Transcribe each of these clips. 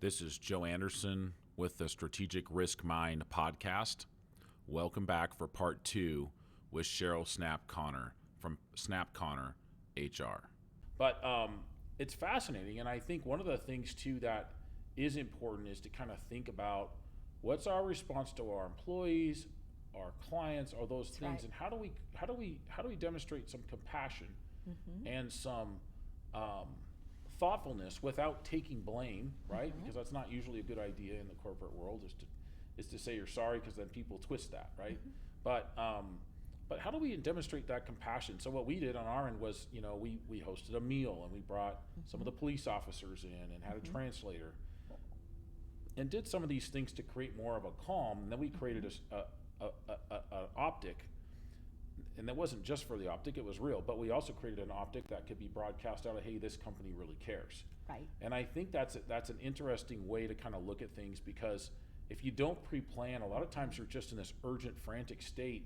This is Joe Anderson with the Strategic Risk Mind podcast. Welcome back for part 2 with Cheryl Snapp Connor from Snapp Connor HR. But it's fascinating, and I think one of the things too that is important is to kind of think about what's our response to our employees, our clients, or those things, right. and how do we demonstrate some compassion and some thoughtfulness without taking blame, right? Because that's not usually a good idea in the corporate world, is to say you're sorry, because then people twist that, right? But how do we demonstrate that compassion? So what we did on our end was, we hosted a meal, and we brought some of the police officers in and had a translator, and did some of these things to create more of a calm. And then we created a optic, and that wasn't just for the optic, it was real, but we also created an optic that could be broadcast out of, hey, this company really cares. Right. And I think that's an interesting way to kind of look at things, because if you don't pre-plan, a lot of times you're just in this urgent, frantic state,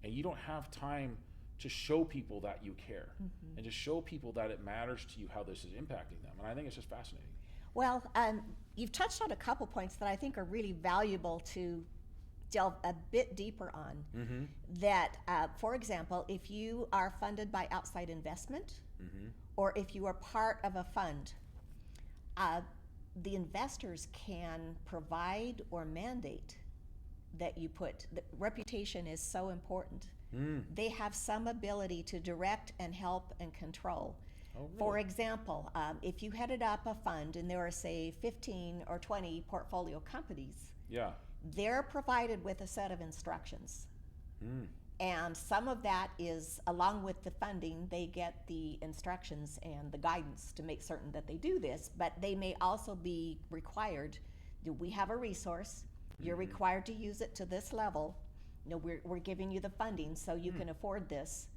and you don't have time to show people that you care and to show people that it matters to you how this is impacting them. And I think it's just fascinating. Well, you've touched on a couple points that I think are really valuable to delve a bit deeper on. That, for example, if you are funded by outside investment, or if you are part of a fund, the investors can provide or mandate that you put. The reputation is so important. They have some ability to direct and help and control. Oh, really? For example, if you headed up a fund and there are, say, 15 or 20 portfolio companies, Yeah. they're provided with a set of instructions. And some of that is, along with the funding, they get the instructions and the guidance to make certain that they do this, but they may also be required. We have a resource, you're required to use it to this level. We're giving you the funding so you can afford this,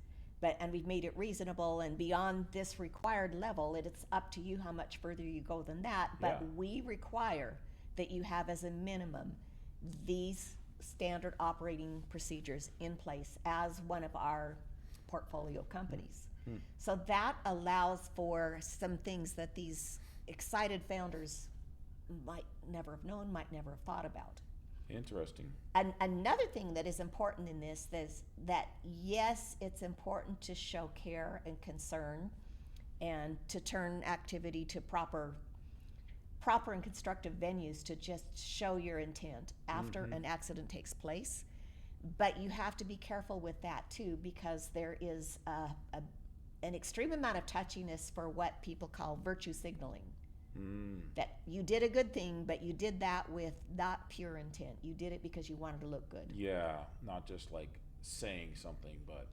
and we've made it reasonable, and beyond this required level, it's up to you how much further you go than that, but we require that you have as a minimum these standard operating procedures in place as one of our portfolio companies. So that allows for some things that these excited founders might never have known, might never have thought about. Interesting. And another thing that is important in this is that, yes, it's important to show care and concern and to turn activity to proper and constructive venues to just show your intent after an accident takes place. But you have to be careful with that too, because there is an extreme amount of touchiness for what people call virtue signaling. That you did a good thing, but you did that with not pure intent. You did it because you wanted to look good. Yeah, not just like saying something, but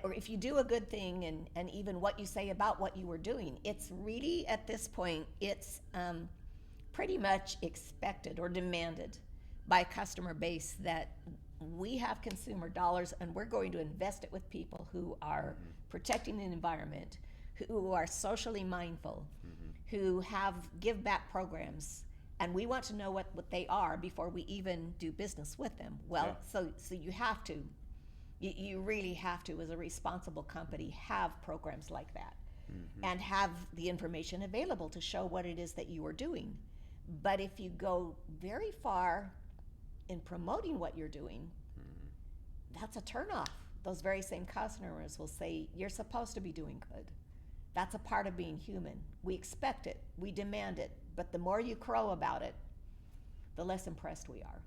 or if you do a good thing, and even what you say about what you were doing, it's really, at this point, it's pretty much expected or demanded by a customer base that we have consumer dollars and we're going to invest it with people who are protecting the environment, who are socially mindful, who have give back programs, and we want to know what they are before we even do business with them. Well, so you have to, you really have to, as a responsible company, have programs like that and have the information available to show what it is that you are doing. But if you go very far in promoting what you're doing, that's a turnoff. Those very same customers will say, you're supposed to be doing good. That's a part of being human. We expect it, we demand it, but the more you crow about it, the less impressed we are.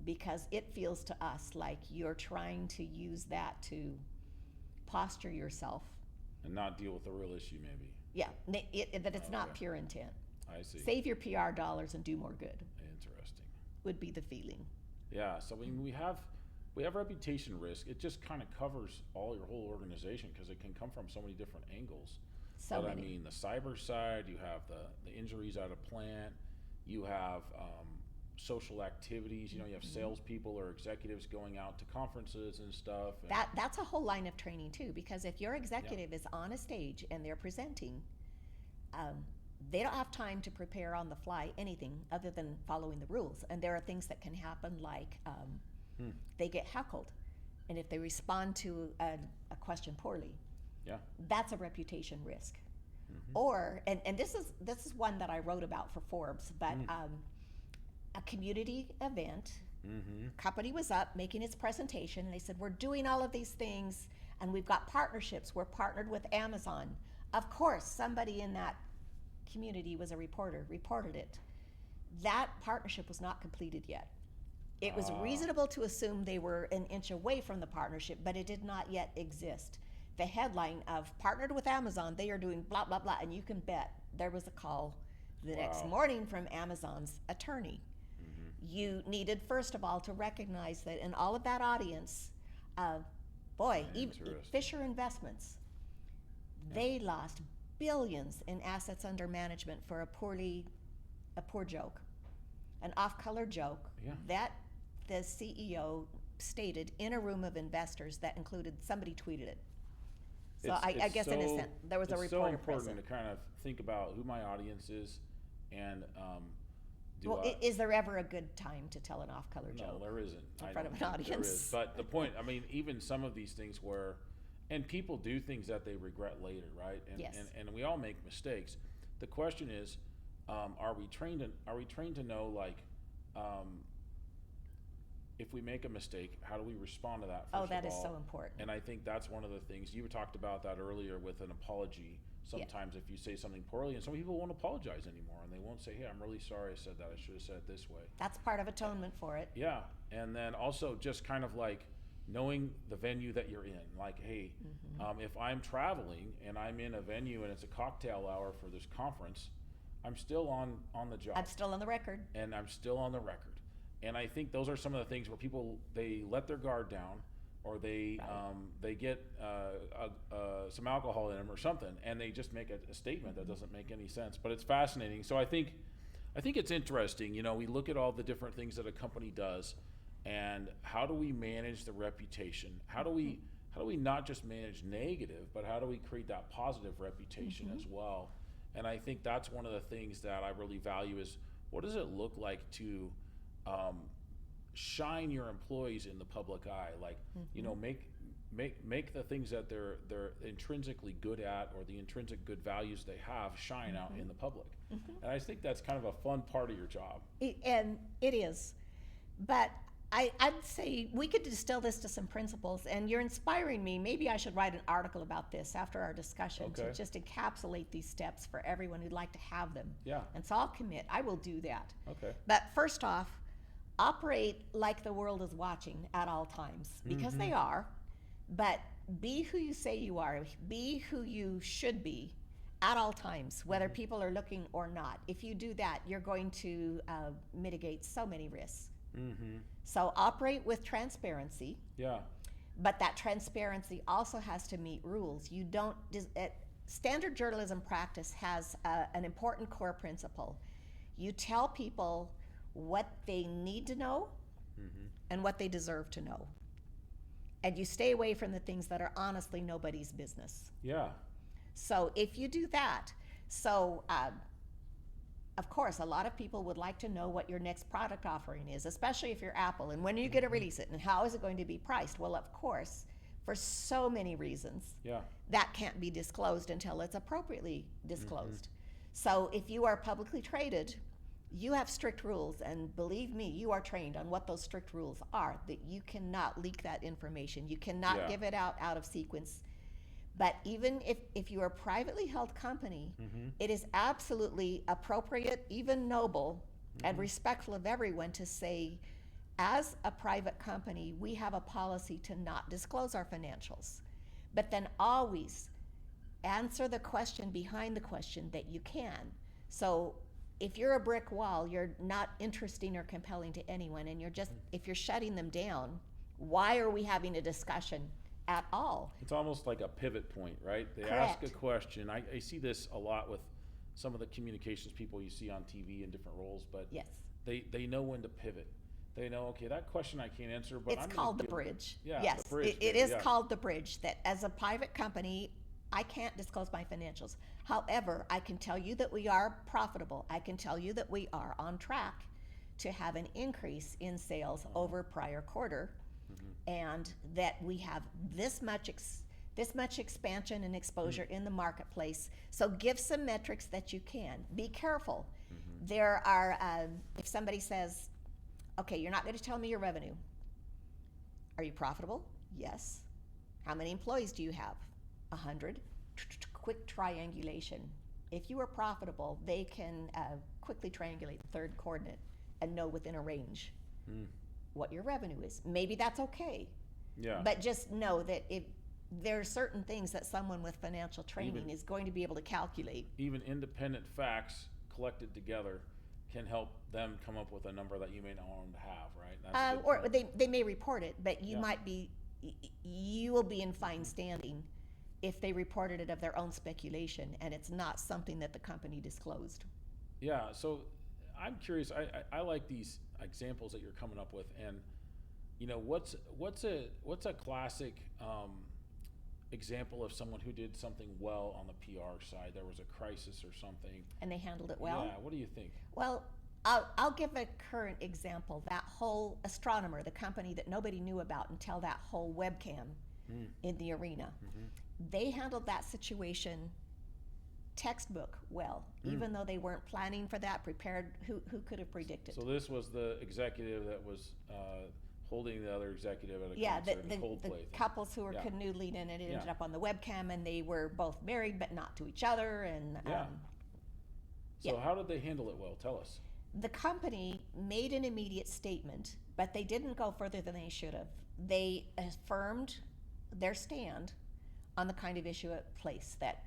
Because it feels to us like you're trying to use that to posture yourself. And not deal with the real issue, maybe. Yeah, that it's not pure intent. I see. Save your PR dollars and do more good. Interesting. Would be the feeling. Yeah, so when we have reputation risk, it just kind of covers your whole organization, because it can come from so many different angles. So many. I mean, the cyber side, you have the injuries at a plant, you have social activities, you have salespeople or executives going out to conferences and stuff. And That's a whole line of training too, because if your executive is on a stage and they're presenting, they don't have time to prepare on the fly anything other than following the rules. And there are things that can happen, like they get heckled, and if they respond to a question poorly, that's a reputation risk. Or, and this is one that I wrote about for Forbes, but a community event, company was up making its presentation, and they said, we're doing all of these things, and we've got partnerships. We're partnered with Amazon. Of course, somebody in that community was a reporter, reported it. That partnership was not completed yet. It was reasonable to assume they were an inch away from the partnership, but it did not yet exist. The headline of partnered with Amazon, they are doing blah, blah, blah, and you can bet there was a call the next morning from Amazon's attorney. You needed, first of all, to recognize that in all of that audience, even Fisher Investments, they lost billions in assets under management for a poor joke, an off-color joke that the CEO stated in a room of investors that included, somebody tweeted it. So I guess in a sense, there was a reporter present. It's so important to kind of think about who my audience is, and is there ever a good time to tell an off-color joke? No, there isn't. In front of an audience. There is. But the point, I mean, even some of these things where, and people do things that they regret later, right? And, yes. And we all make mistakes. The question is, are we trained to know, like, if we make a mistake, how do we respond to that? That is so important. And I think that's one of the things you talked about that earlier with an apology. Sometimes if you say something poorly, and some people won't apologize anymore, and they won't say, hey, I'm really sorry I said that. I should have said it this way. That's part of atonement for it. Yeah. And then also just kind of like knowing the venue that you're in. Like, hey, if I'm traveling and I'm in a venue and it's a cocktail hour for this conference, I'm still on the job. I'm still on the record. And I'm still on the record. And I think those are some of the things where people, they let their guard down, or they get some alcohol in them or something, and they just make a statement that doesn't make any sense. But it's fascinating. So I think it's interesting. You know, we look at all the different things that a company does, and how do we manage the reputation? How do we not just manage negative, but how do we create that positive reputation as well? And I think that's one of the things that I really value is, what does it look like to shine your employees in the public eye? Like, you know, make the things that they're intrinsically good at, or the intrinsic good values they have, shine out in the public. And I think that's kind of a fun part of your job. And it is. But I'd say we could distill this to some principles, and you're inspiring me. Maybe I should write an article about this after our discussion to just encapsulate these steps for everyone who'd like to have them. Yeah. And so I'll commit. I will do that. Okay. But first off, operate like the world is watching at all times, because they are. But be who you say you are. Be who you should be at all times, whether people are looking or not. If you do that, you're going to mitigate so many risks. So operate with transparency. Yeah. But that transparency also has to meet rules. You don't. Standard journalism practice has an important core principle. You tell people what they need to know and what they deserve to know. And you stay away from the things that are honestly nobody's business. Yeah. So if you do that, of course, a lot of people would like to know what your next product offering is, especially if you're Apple, and when are you going to release it, and how is it going to be priced? Well, of course, for so many reasons, that can't be disclosed until it's appropriately disclosed. So if you are publicly traded, you have strict rules, and believe me, you are trained on what those strict rules are, that you cannot leak that information. You cannot give it out of sequence. But even if you are a privately held company, it is absolutely appropriate, even noble, and respectful of everyone to say, as a private company, we have a policy to not disclose our financials. But then always answer the question behind the question that you can. So if you're a brick wall, you're not interesting or compelling to anyone, and if you're shutting them down, why are we having a discussion at all? It's almost like a pivot point, right? They Correct. ask a question. I see this a lot with some of the communications people you see on TV in different roles, but they know when to pivot. They know, okay, that question I can't answer, but it's called the bridge. The bridge. It is called the bridge, that as a private company, I can't disclose my financials. However, I can tell you that we are profitable. I can tell you that we are on track to have an increase in sales over prior quarter, and that we have this much this much expansion and exposure in the marketplace. So give some metrics that you can. Be careful. There are, if somebody says, okay, you're not going to tell me your revenue. Are you profitable? Yes. How many employees do you have? 100. Quick triangulation. If you are profitable, they can quickly triangulate the third coordinate and know within a range what your revenue is. Maybe that's okay. Yeah. But just know that there are certain things that someone with financial training is going to be able to calculate. Even independent facts collected together can help them come up with a number that you may not want them to have, right? That's a good Or point. they may report it, but you Yeah. might be, you will be in fine standing if they reported it of their own speculation and it's not something that the company disclosed. Yeah, so I'm curious. I like these examples that you're coming up with, and you know, what's a classic example of someone who did something well on the PR side? There was a crisis or something, And they handled it well? Yeah. What do you think? Well, I'll give a current example. That whole Astronomer, the company that nobody knew about until that whole webcam in the arena, they handled that situation textbook well, even though they weren't planning for that, prepared. Who could have predicted? So this was the executive that was holding the other executive at a concert, the Coldplay thing. couples who were Yeah. canoodling, and it ended Yeah. up on the webcam, and they were both married but not to each other. And Yeah. So yeah. how did they handle it well? Tell us. The company made an immediate statement, but they didn't go further than they should have. They affirmed their stand on the kind of issue at place, that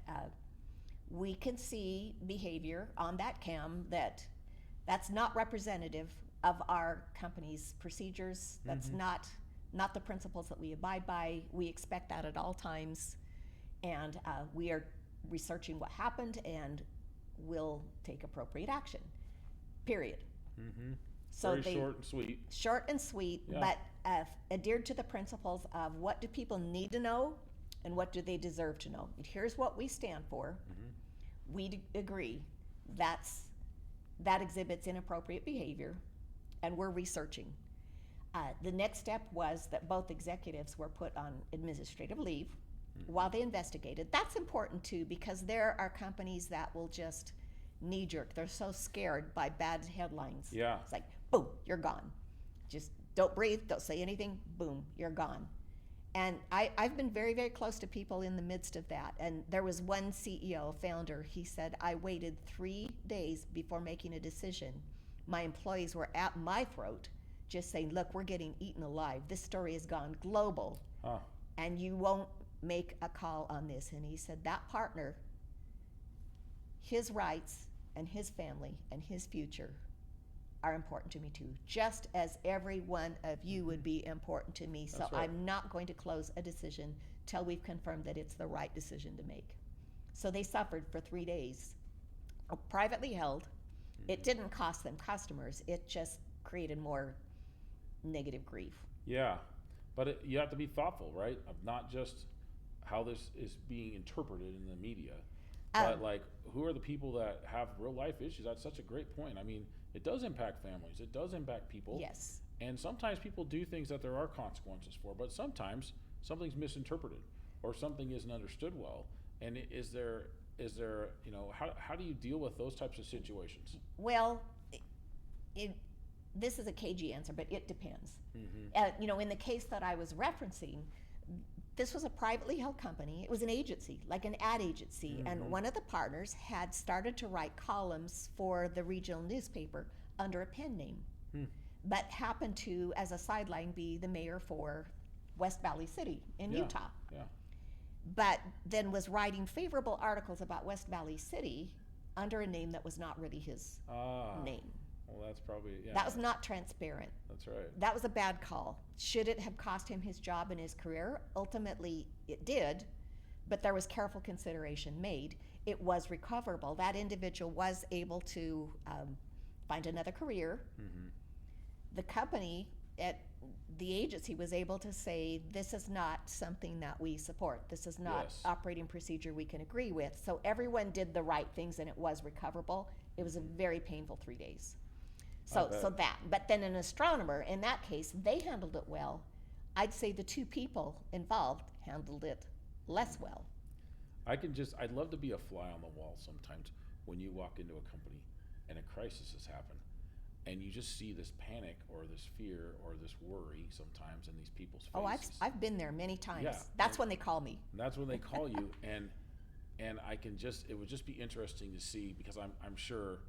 we can see behavior on that cam that's not representative of our company's procedures. That's not the principles that we abide by. We expect that at all times, and we are researching what happened and will take appropriate action. Period. So Very they, short and sweet. short and sweet, Yeah. but adhered to the principles of what do people need to know and what do they deserve to know. And here's what we stand for. We agree that exhibits inappropriate behavior, and we're researching. The next step was that both executives were put on administrative leave while they investigated. That's important too, because there are companies that will just knee-jerk. They're so scared by bad headlines. Yeah. It's like, boom, you're gone. Just don't breathe, don't say anything, boom, you're gone. And I've been very, very close to people in the midst of that. And there was one CEO, founder, he said, I waited 3 days before making a decision. My employees were at my throat just saying, look, we're getting eaten alive. This story has gone global, and you won't make a call on this. And he said, that partner, his rights and his family and his future are important to me too, just as every one of you would be important to me. So That's right. I'm not going to close a decision till we've confirmed that it's the right decision to make. So they suffered for 3 days, privately held. It didn't cost them customers, it just created more negative grief. Yeah, but you have to be thoughtful, right? Of not just how this is being interpreted in the media, but like, who are the people that have real life issues? That's such a great point. I mean, it does impact families. It does impact people. Yes. And sometimes people do things that there are consequences for, but sometimes something's misinterpreted or something isn't understood well. And is there, you know, how do you deal with those types of situations? Well, this is a cagey answer, but it depends. You know, in the case that I was referencing, this was a privately held company. It was an agency, like an ad agency, and one of the partners had started to write columns for the regional newspaper under a pen name, but happened to, as a sideline, be the mayor for West Valley City in Utah. Yeah. But then was writing favorable articles about West Valley City under a name that was not really his name. Well, that's probably, yeah. That was not transparent. That's right. That was a bad call. Should it have cost him his job and his career? Ultimately, it did, but there was careful consideration made. It was recoverable. That individual was able to find another career. The company at the agency was able to say, this is not something that we support. This is not Yes. operating procedure we can agree with. So everyone did the right things and it was recoverable. It was a very painful 3 days. So that, but then an astronomer, in that case, they handled it well. I'd say the two people involved handled it less well. I'd love to be a fly on the wall sometimes when you walk into a company and a crisis has happened and you just see this panic or this fear or this worry sometimes in these people's faces. Oh, I've been there many times. Yeah, That's when they call me. and that's when they call you, and it would just be interesting to see, because I'm sure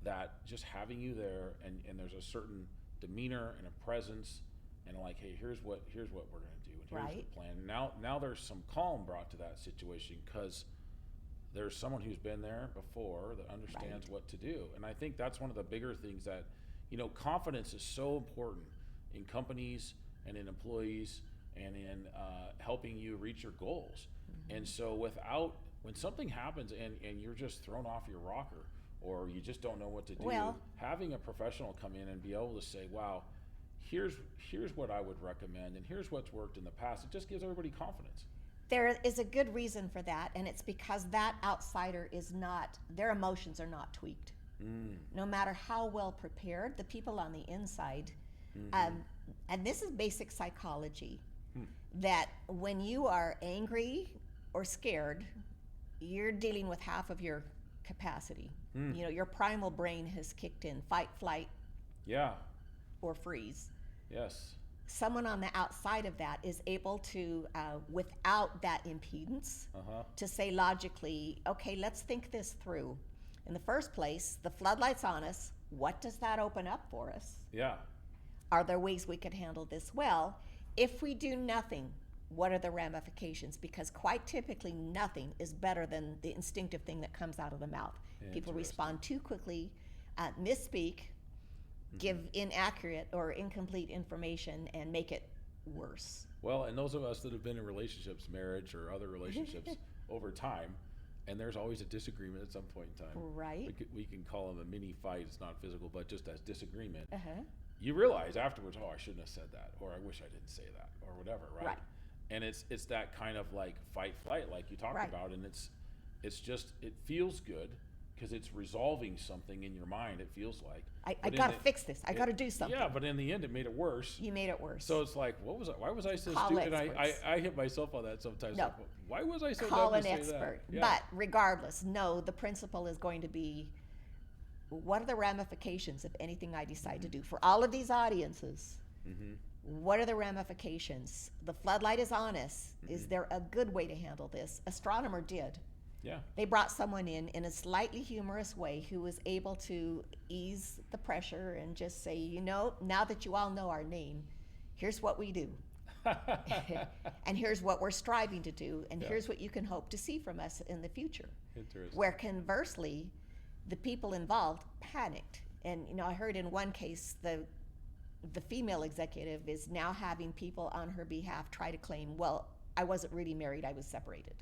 that just having you there, and there's a certain demeanor and a presence, and like, hey, here's what we're gonna do, and here's Right. the plan. Now there's some calm brought to that situation because there's someone who's been there before that understands Right. what to do. And I think that's one of the bigger things that, confidence is so important in companies and in employees and in helping you reach your goals. Mm-hmm. And so when something happens and you're just thrown off your rocker or you just don't know what to do, Well- having a professional come in and be able to say, wow, here's what I would recommend and here's what's worked in the past, it just gives everybody confidence. There is a good reason for that, and it's because that outsider their emotions are not tweaked. No matter how well prepared, the people on the inside, and this is basic psychology, that when you are angry or scared, you're dealing with half of your capacity. Your primal brain has kicked in, fight, flight, Yeah. or freeze. Yes. Someone on the outside of that is able to, without that impedance, to say logically, okay, let's think this through. In the first place, the floodlight's on us. What does that open up for us? Yeah. Are there ways we could handle this well? If we do nothing, what are the ramifications? Because quite typically, nothing is better than the instinctive thing that comes out of the mouth. People respond too quickly, misspeak, give inaccurate or incomplete information, and make it worse. Well, and those of us that have been in relationships, marriage or other relationships over time, and there's always a disagreement at some point in time. Right. We can call them a mini fight. It's not physical, but just as disagreement. Uh-huh. You realize afterwards, oh, I shouldn't have said that, or I wish I didn't say that, or whatever, right? Right. And it's that kind of like fight flight, like you talked Right. about, and it feels good because it's resolving something in your mind. It feels like I But in got to the- fix this. I got to do something. Yeah, but in the end, it made it worse. You made it worse. So it's like, why was I so Call stupid? experts. I hit myself on that sometimes. No. Like, why was I so Call dumb an to say expert. that? Yeah. But regardless, no, the principle is going to be, what are the ramifications of anything I decide to do? For all of these audiences, what are the ramifications? The floodlight is on us. Is there a good way to handle this? Astronomer did. Yeah. They brought someone in a slightly humorous way who was able to ease the pressure and just say, now that you all know our name, here's what we do. And here's what we're striving to do, and Yeah. here's what you can hope to see from us in the future. Interesting. Where conversely, the people involved panicked. And I heard in one case the female executive is now having people on her behalf try to claim, well, I wasn't really married, I was separated.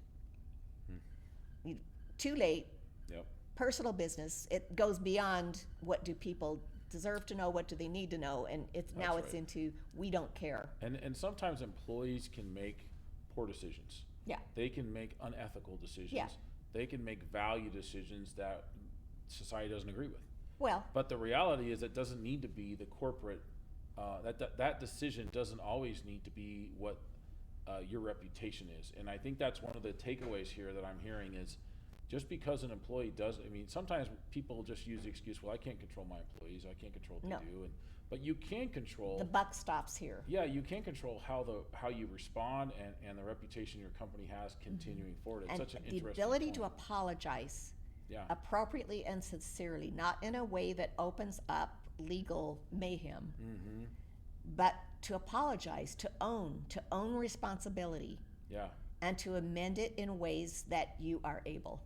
Too late. Yep. Personal business. It goes beyond what do people deserve to know, what do they need to know, and it's right. into we don't care. And sometimes employees can make poor decisions. Yeah. They can make unethical decisions. Yeah. They can make value decisions that society doesn't agree with. Well, But the reality is, it doesn't need to be the corporate. That decision doesn't always need to be what your reputation is. And I think that's one of the takeaways here that I'm hearing is, just because an employee does, sometimes people just use the excuse, well, I can't control my employees, I can't control what No. they do, but you can control. the buck stops here. Yeah, you can control how you respond and the reputation your company has continuing forward. It's And such an the interesting ability point. to apologize Yeah. appropriately and sincerely, not in a way that opens up legal mayhem, but to apologize, to own responsibility, Yeah. and to amend it in ways that you are able.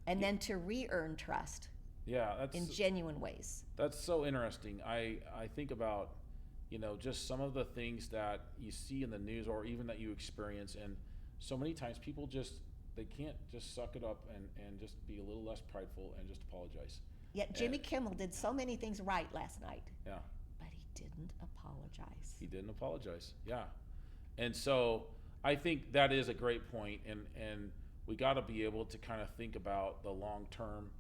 And then to re-earn trust Yeah, in genuine ways. that's so interesting. I think about, just some of the things that you see in the news or even that you experience, and so many times people they can't just suck it up and just be a little less prideful and just apologize. Yet Jimmy Kimmel did so many things right last night, Yeah. but he didn't apologize. He didn't apologize. Yeah. And so I think that is a great point, and we got to be able to kind of think about the long term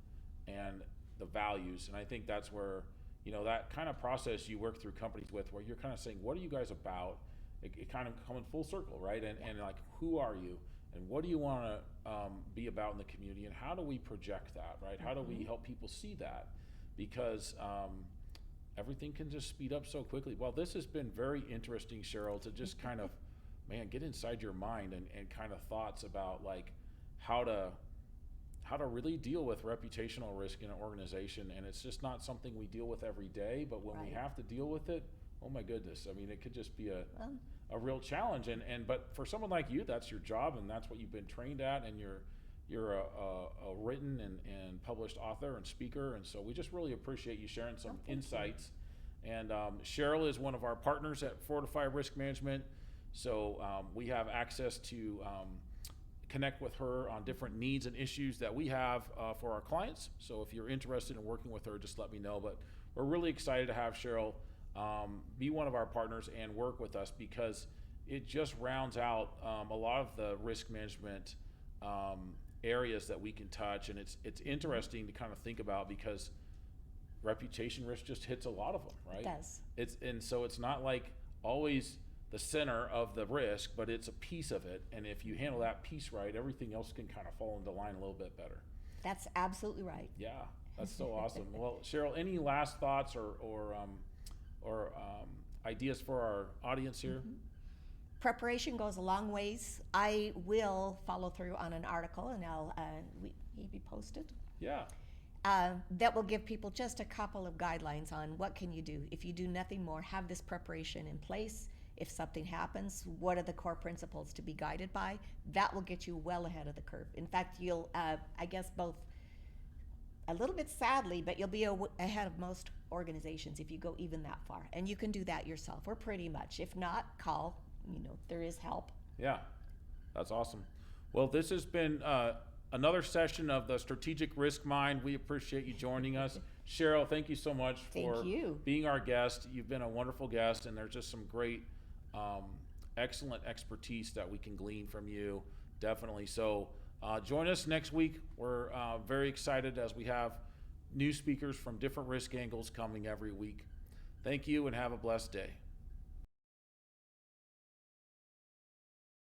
and the values. And I think that's where, that kind of process you work through companies with, where you're kind of saying, what are you guys about? It kind of coming full circle, right? And like, who are you? and what do you want to be about in the community, and how do we project that, right? How do we help people see that? Because everything can just speed up so quickly. Well, this has been very interesting, Cheryl, to just kind of, man, get inside your mind and kind of thoughts about like how to really deal with reputational risk in an organization. And it's just not something we deal with every day, but when we have to deal with it, oh my goodness, I mean, it could just be a real challenge. But for someone like you, that's your job, and that's what you've been trained at, and you're a written and published author and speaker, and so we just really appreciate you sharing some insights. And Cheryl is one of our partners at Fortify Risk Management, so we have access to connect with her on different needs and issues that we have for our clients. So if you're interested in working with her, just let me know. But we're really excited to have Cheryl be one of our partners and work with us, because it just rounds out a lot of the risk management areas that we can touch. And it's interesting to kind of think about, because reputation risk just hits a lot of them, right? It does. And so it's not like always the center of the risk, but it's a piece of it. And if you handle that piece right, everything else can kind of fall into line a little bit better. That's absolutely right. Yeah, that's so awesome. Well, Cheryl, any last thoughts or ideas for our audience here? Preparation goes a long ways. I will follow through on an article, and I'll be posted. Yeah. That will give people just a couple of guidelines on what can you do. If you do nothing more, have this preparation in place. If something happens, what are the core principles to be guided by? That will get you well ahead of the curve. In fact, you'll, I guess, both a little bit sadly, but you'll be ahead of most organizations if you go even that far. And you can do that yourself, or pretty much. If not, call. There is help. Yeah, that's awesome. Well, this has been another session of the Strategic Risk Mind. We appreciate you joining us. Cheryl, thank you so much for being our guest. You've been a wonderful guest, and there's just some great, excellent expertise that we can glean from you, definitely. So join us next week. We're very excited as we have new speakers from different risk angles coming every week. Thank you, and have a blessed day.